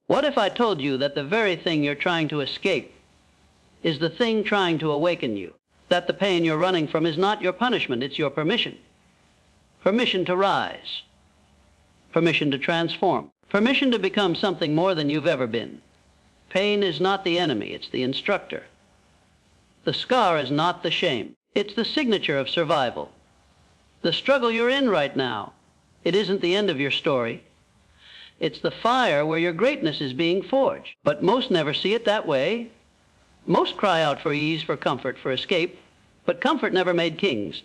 What if I told you that the very thing you're trying to escape is the thing trying to awaken you? That the pain you're running from is not your punishment, it's your permission. Permission to rise. Permission to transform. Permission to become something more than you've ever been. Pain is not the enemy, it's the instructor. The scar is not the shame, it's the signature of survival. The struggle you're in right now, it isn't the end of your story. It's the fire where your greatness is being forged. But most never see it that way. Most cry out for ease, for comfort, for escape. But comfort never made kings.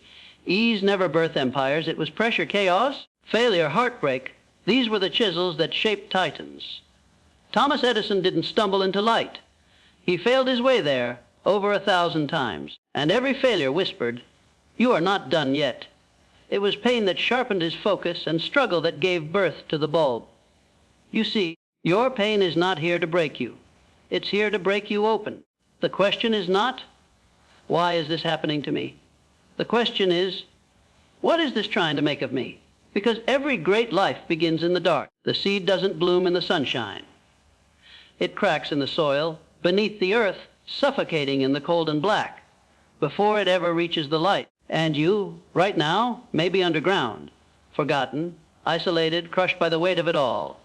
Ease never birthed empires. It was pressure, chaos, failure, heartbreak. These were the chisels that shaped titans. Thomas Edison didn't stumble into light. He failed his way there over 1,000 times. And every failure whispered, "You are not done yet." It was pain that sharpened his focus and struggle that gave birth to the bulb. You see, your pain is not here to break you. It's here to break you open. The question is not, why is this happening to me? The question is, what is this trying to make of me? Because every great life begins in the dark. The seed doesn't bloom in the sunshine. It cracks in the soil, beneath the earth, suffocating in the cold and black, before it ever reaches the light. And you, right now, may be underground, forgotten, isolated, crushed by the weight of it all.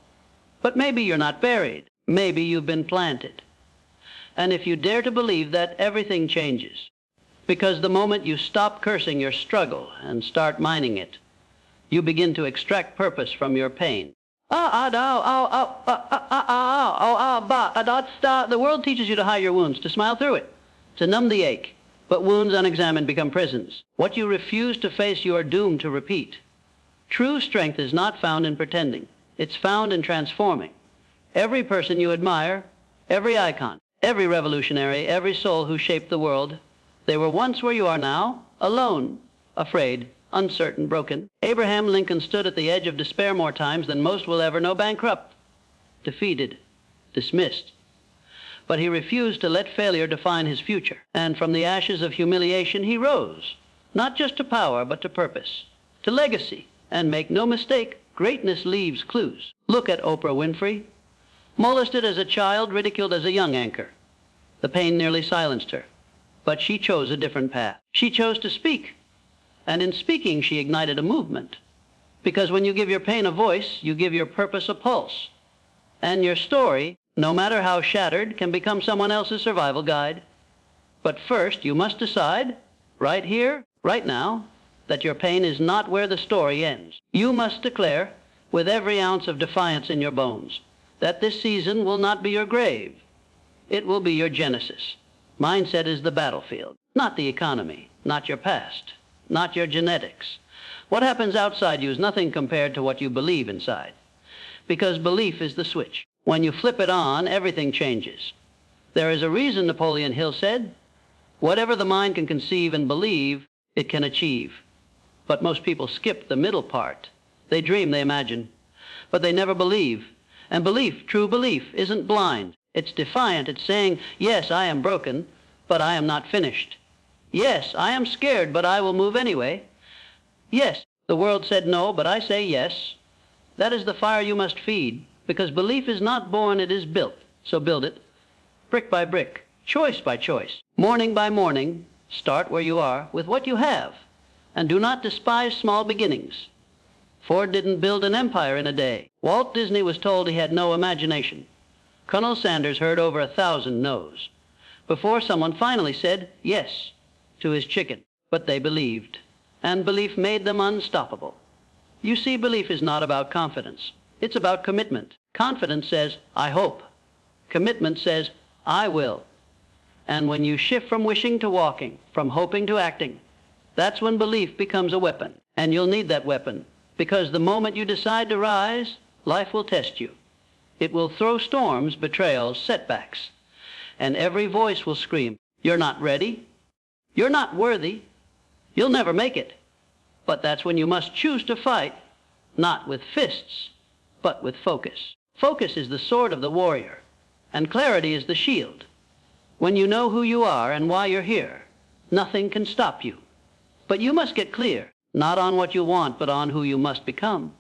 But maybe you're not buried. Maybe you've been planted. And if you dare to believe that, everything changes. Because the moment you stop cursing your struggle and start mining it, you begin to extract purpose from your pain. The world teaches you to hide your wounds, to smile through it, to numb the ache. But wounds unexamined become prisons. What you refuse to face, you are doomed to repeat. True strength is not found in pretending. It's found in transforming. Every person you admire, every icon, every revolutionary, every soul who shaped the world, they were once where you are now, alone, afraid, uncertain, broken. Abraham Lincoln stood at the edge of despair more times than most will ever know, bankrupt, defeated, dismissed. But he refused to let failure define his future. And from the ashes of humiliation, he rose, not just to power, but to purpose, to legacy. And make no mistake, greatness leaves clues. Look at Oprah Winfrey. Molested as a child, ridiculed as a young anchor. The pain nearly silenced her. But she chose a different path. She chose to speak. And in speaking, she ignited a movement. Because when you give your pain a voice, you give your purpose a pulse. And your story, no matter how shattered, can become someone else's survival guide. But first, you must decide, right here, right now, that your pain is not where the story ends. You must declare, with every ounce of defiance in your bones, that this season will not be your grave. It will be your genesis. Mindset is the battlefield, not the economy, not your past, not your genetics. What happens outside you is nothing compared to what you believe inside, because belief is the switch. When you flip it on, everything changes. There is a reason Napoleon Hill said, "Whatever the mind can conceive and believe, it can achieve." But most people skip the middle part. They dream, they imagine, but they never believe. And belief, true belief, isn't blind. It's defiant. It's saying, yes, I am broken, but I am not finished. Yes, I am scared, but I will move anyway. Yes, the world said no, but I say yes. That is the fire you must feed, because belief is not born, it is built. So build it, brick by brick, choice by choice, morning by morning. Start where you are with what you have. And do not despise small beginnings. Ford didn't build an empire in a day. Walt Disney was told he had no imagination. Colonel Sanders heard over 1,000 no's before someone finally said yes to his chicken. But they believed, and belief made them unstoppable. You see, belief is not about confidence. It's about commitment. Confidence says, I hope. Commitment says, I will. And when you shift from wishing to walking, from hoping to acting, that's when belief becomes a weapon. And you'll need that weapon, because the moment you decide to rise, life will test you. It will throw storms, betrayals, setbacks. And every voice will scream, you're not ready. You're not worthy. You'll never make it. But that's when you must choose to fight, not with fists, but with focus. Focus is the sword of the warrior, and clarity is the shield. When you know who you are and why you're here, nothing can stop you. But you must get clear, not on what you want, but on who you must become.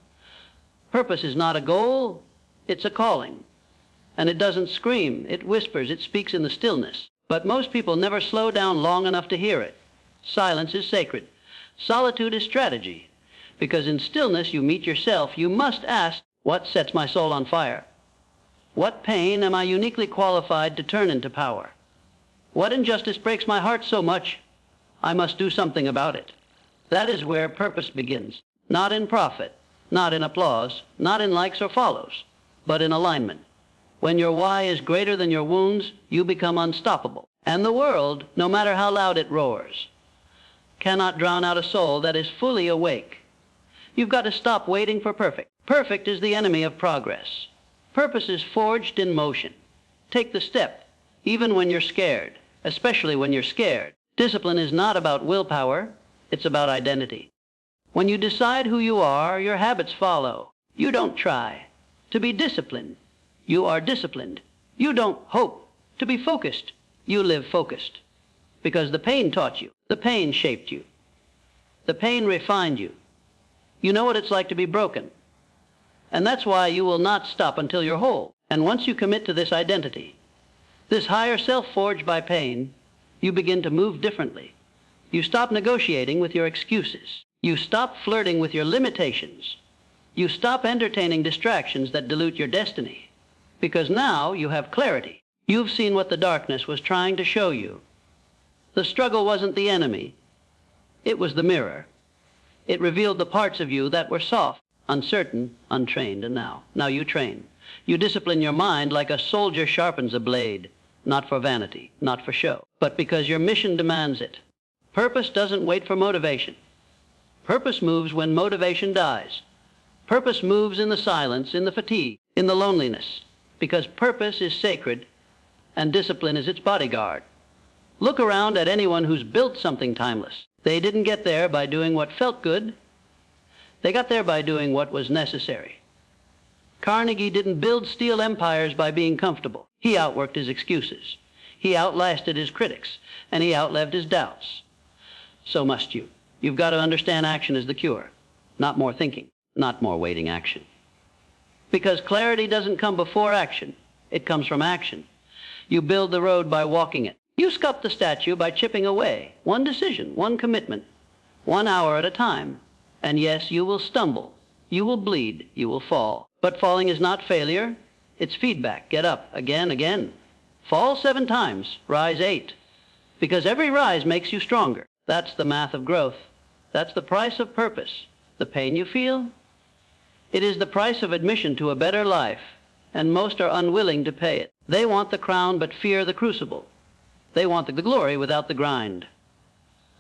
Purpose is not a goal, it's a calling. And it doesn't scream, it whispers, it speaks in the stillness. But most people never slow down long enough to hear it. Silence is sacred. Solitude is strategy. Because in stillness you meet yourself. You must ask, what sets my soul on fire? What pain am I uniquely qualified to turn into power? What injustice breaks my heart so much? I must do something about it. That is where purpose begins. Not in profit, not in applause, not in likes or follows, but in alignment. When your why is greater than your wounds, you become unstoppable. And the world, no matter how loud it roars, cannot drown out a soul that is fully awake. You've got to stop waiting for perfect. Perfect is the enemy of progress. Purpose is forged in motion. Take the step, even when you're scared, especially when you're scared. Discipline is not about willpower, it's about identity. When you decide who you are, your habits follow. You don't try to be disciplined. You are disciplined. You don't hope to be focused. You live focused. Because the pain taught you. The pain shaped you. The pain refined you. You know what it's like to be broken. And that's why you will not stop until you're whole. And once you commit to this identity, this higher self forged by pain, you begin to move differently. You stop negotiating with your excuses. You stop flirting with your limitations. You stop entertaining distractions that dilute your destiny. Because now you have clarity. You've seen what the darkness was trying to show you. The struggle wasn't the enemy. It was the mirror. It revealed the parts of you that were soft, uncertain, untrained, and now you train. You discipline your mind like a soldier sharpens a blade, not for vanity, not for show, but because your mission demands it. Purpose doesn't wait for motivation. Purpose moves when motivation dies. Purpose moves in the silence, in the fatigue, in the loneliness, because purpose is sacred and discipline is its bodyguard. Look around at anyone who's built something timeless. They didn't get there by doing what felt good. They got there by doing what was necessary. Carnegie didn't build steel empires by being comfortable. He outworked his excuses. He outlasted his critics, and he outlived his doubts. So must you. You've got to understand action is the cure. Not more thinking, not more waiting action. Because clarity doesn't come before action. It comes from action. You build the road by walking it. You sculpt the statue by chipping away. One decision, one commitment, 1 hour at a time. And yes, you will stumble. You will bleed. You will fall. But falling is not failure. It's feedback. Get up again, again. Fall 7 times. Rise 8. Because every rise makes you stronger. That's the math of growth. That's the price of purpose. The pain you feel? It is the price of admission to a better life, and most are unwilling to pay it. They want the crown but fear the crucible. They want the glory without the grind.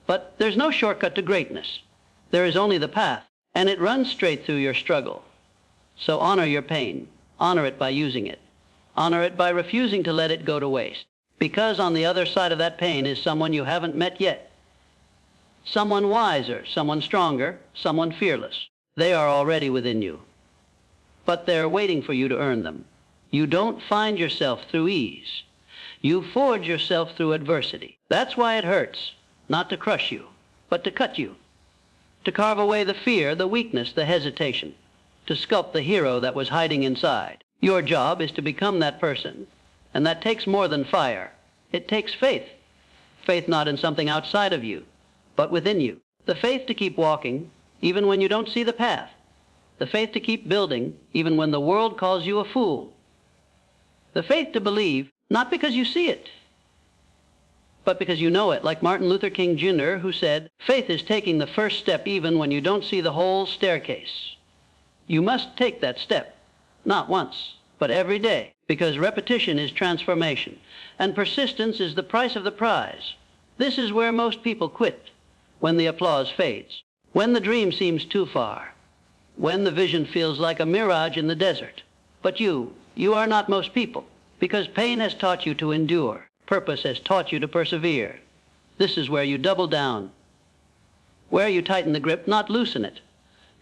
But there's no shortcut to greatness. There is only the path, and it runs straight through your struggle. So honor your pain. Honor it by using it. Honor it by refusing to let it go to waste. Because on the other side of that pain is someone you haven't met yet. Someone wiser, someone stronger, someone fearless. They are already within you. But they're waiting for you to earn them. You don't find yourself through ease. You forge yourself through adversity. That's why it hurts. Not to crush you, but to cut you. To carve away the fear, the weakness, the hesitation. To sculpt the hero that was hiding inside. Your job is to become that person. And that takes more than fire. It takes faith. Faith not in something outside of you, but within you. The faith to keep walking, even when you don't see the path. The faith to keep building, even when the world calls you a fool. The faith to believe, not because you see it, but because you know it, like Martin Luther King Jr., who said, faith is taking the first step even when you don't see the whole staircase. You must take that step, not once, but every day, because repetition is transformation, and persistence is the price of the prize. This is where most people quit, when the applause fades, when the dream seems too far, when the vision feels like a mirage in the desert. But you are not most people, because pain has taught you to endure. Purpose has taught you to persevere. This is where you double down, where you tighten the grip, not loosen it,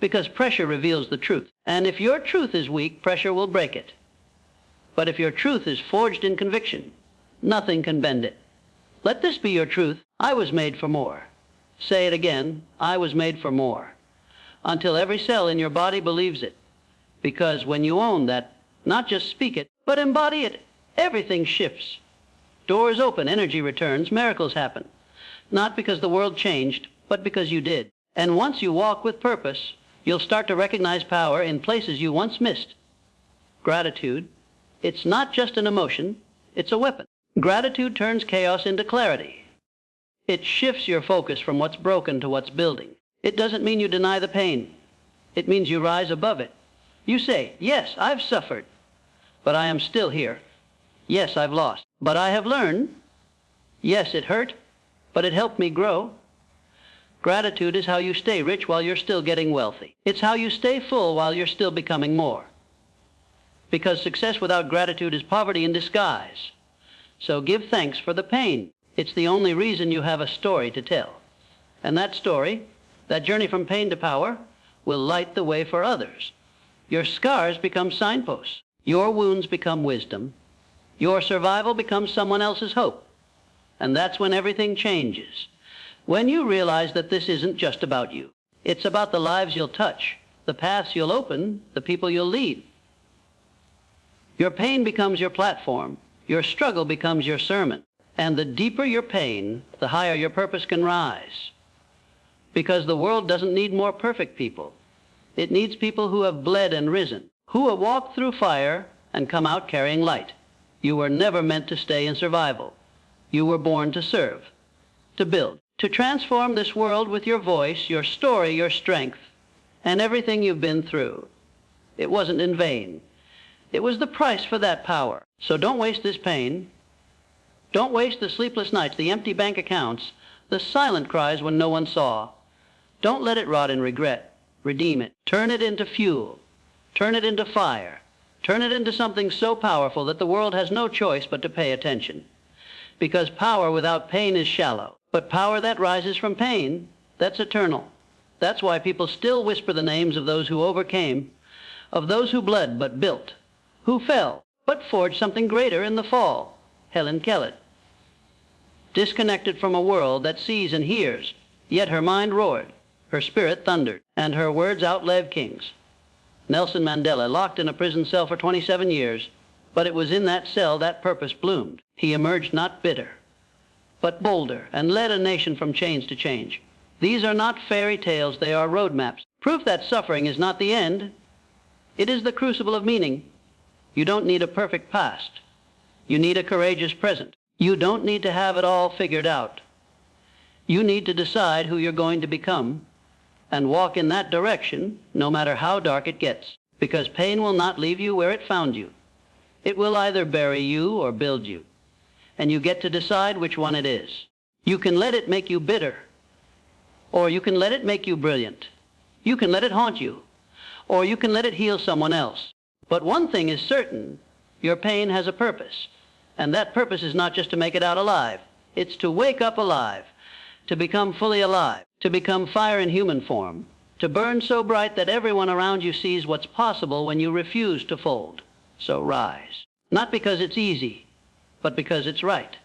because pressure reveals the truth. And if your truth is weak, pressure will break it. But if your truth is forged in conviction, nothing can bend it. Let this be your truth. I was made for more. Say it again. I was made for more. Until every cell in your body believes it. Because when you own that, not just speak it, But embody it. Everything shifts. Doors open, energy returns, miracles happen. Not because the world changed, but because you did. And once you walk with purpose, you'll start to recognize power in places you once missed. Gratitude, it's not just an emotion, it's a weapon. Gratitude turns chaos into clarity. It shifts your focus from what's broken to what's building. It doesn't mean you deny the pain. It means you rise above it. You say, yes, I've suffered, but I am still here. Yes, I've lost, but I have learned. Yes, it hurt, but it helped me grow. Gratitude is how you stay rich while you're still getting wealthy. It's how you stay full while you're still becoming more. Because success without gratitude is poverty in disguise. So give thanks for the pain. It's the only reason you have a story to tell. And that story, that journey from pain to power, will light the way for others. Your scars become signposts. Your wounds become wisdom. Your survival becomes someone else's hope. And that's when everything changes. When you realize that this isn't just about you. It's about the lives you'll touch, the paths you'll open, the people you'll lead. Your pain becomes your platform. Your struggle becomes your sermon. And the deeper your pain, the higher your purpose can rise. Because the world doesn't need more perfect people. It needs people who have bled and risen, who have walked through fire and come out carrying light. You were never meant to stay in survival. You were born to serve, to build, to transform this world with your voice, your story, your strength, and everything you've been through. It wasn't in vain. It was the price for that power. So don't waste this pain. Don't waste the sleepless nights, the empty bank accounts, the silent cries when no one saw. Don't let it rot in regret. Redeem it. Turn it into fuel. Turn it into fire. Turn it into something so powerful that the world has no choice but to pay attention. Because power without pain is shallow. But power that rises from pain, that's eternal. That's why people still whisper the names of those who overcame, of those who bled but built, who fell but forged something greater in the fall. Helen Keller. Disconnected from a world that sees and hears, yet her mind roared, her spirit thundered, and her words outlived kings. Nelson Mandela, locked in a prison cell for 27 years, but it was in that cell that purpose bloomed. He emerged not bitter, but bolder, and led a nation from chains to change. These are not fairy tales, they are roadmaps. Proof that suffering is not the end. It is the crucible of meaning. You don't need a perfect past. You need a courageous present. You don't need to have it all figured out. You need to decide who you're going to become and walk in that direction no matter how dark it gets, because pain will not leave you where it found you. It will either bury you or build you, and you get to decide which one it is. You can let it make you bitter, or you can let it make you brilliant. You can let it haunt you, or you can let it heal someone else. But one thing is certain, your pain has a purpose, and that purpose is not just to make it out alive. It's to wake up alive, to become fully alive, to become fire in human form, to burn so bright that everyone around you sees what's possible when you refuse to fold. So rise, not because it's easy, but because it's right,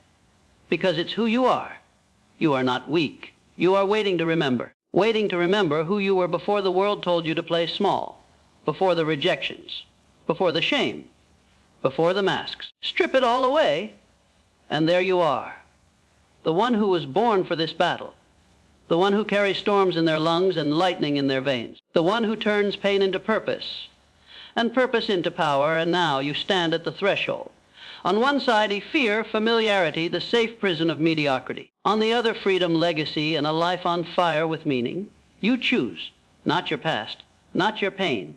because it's who you are. You are not weak. You are waiting to remember who you were before the world told you to play small, before the rejections, before the shame, before the masks. Strip it all away, and there you are, the one who was born for this battle, the one who carries storms in their lungs and lightning in their veins, the one who turns pain into purpose, and purpose into power, and now you stand at the threshold. On one side, fear, familiarity, the safe prison of mediocrity. On the other, freedom, legacy, and a life on fire with meaning. You choose, not your past, not your pain,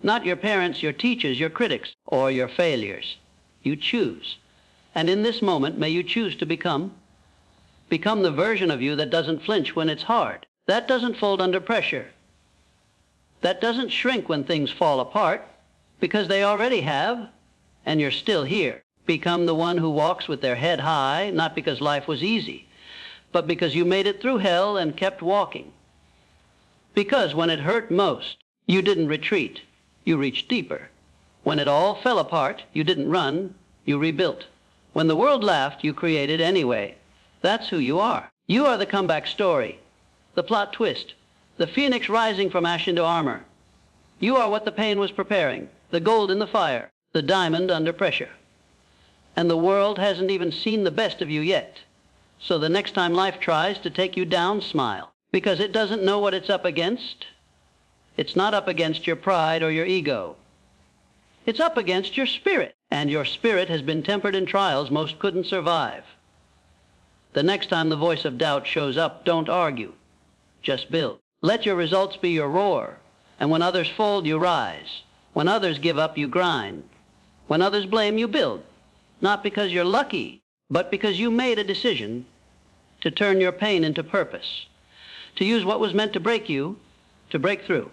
not your parents, your teachers, your critics, or your failures. You choose. And in this moment, may you choose to become the version of you that doesn't flinch when it's hard, that doesn't fold under pressure, that doesn't shrink when things fall apart, because they already have, and you're still here. Become the one who walks with their head high, not because life was easy, but because you made it through hell and kept walking. Because when it hurt most, you didn't retreat, you reached deeper. When it all fell apart, you didn't run, you rebuilt. When the world laughed, you created anyway. That's who you are. You are the comeback story, the plot twist, the phoenix rising from ash into armor. You are what the pain was preparing, the gold in the fire, the diamond under pressure. And the world hasn't even seen the best of you yet. So the next time life tries to take you down, smile. Because it doesn't know what it's up against. It's not up against your pride or your ego. It's up against your spirit. And your spirit has been tempered in trials most couldn't survive. The next time the voice of doubt shows up, don't argue. Just build. Let your results be your roar. And when others fold, you rise. When others give up, you grind. When others blame, you build. Not because you're lucky, but because you made a decision to turn your pain into purpose. To use what was meant to break you, to break through.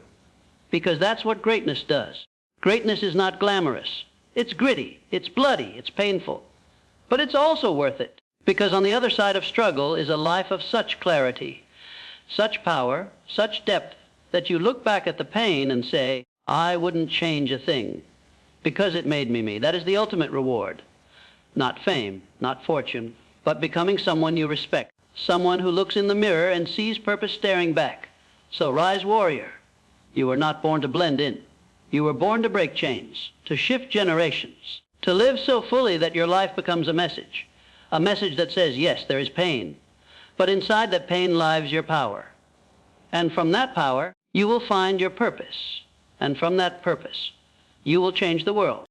Because that's what greatness does. Greatness is not glamorous. It's gritty, it's bloody, it's painful. But it's also worth it. Because on the other side of struggle is a life of such clarity, such power, such depth, that you look back at the pain and say, I wouldn't change a thing. Because it made me me. That is the ultimate reward. Not fame, not fortune, but becoming someone you respect. Someone who looks in the mirror and sees purpose staring back. So rise, warrior. You were not born to blend in. You were born to break chains, to shift generations, to live so fully that your life becomes a message that says, yes, there is pain, but inside that pain lies your power. And from that power, you will find your purpose. And from that purpose, you will change the world.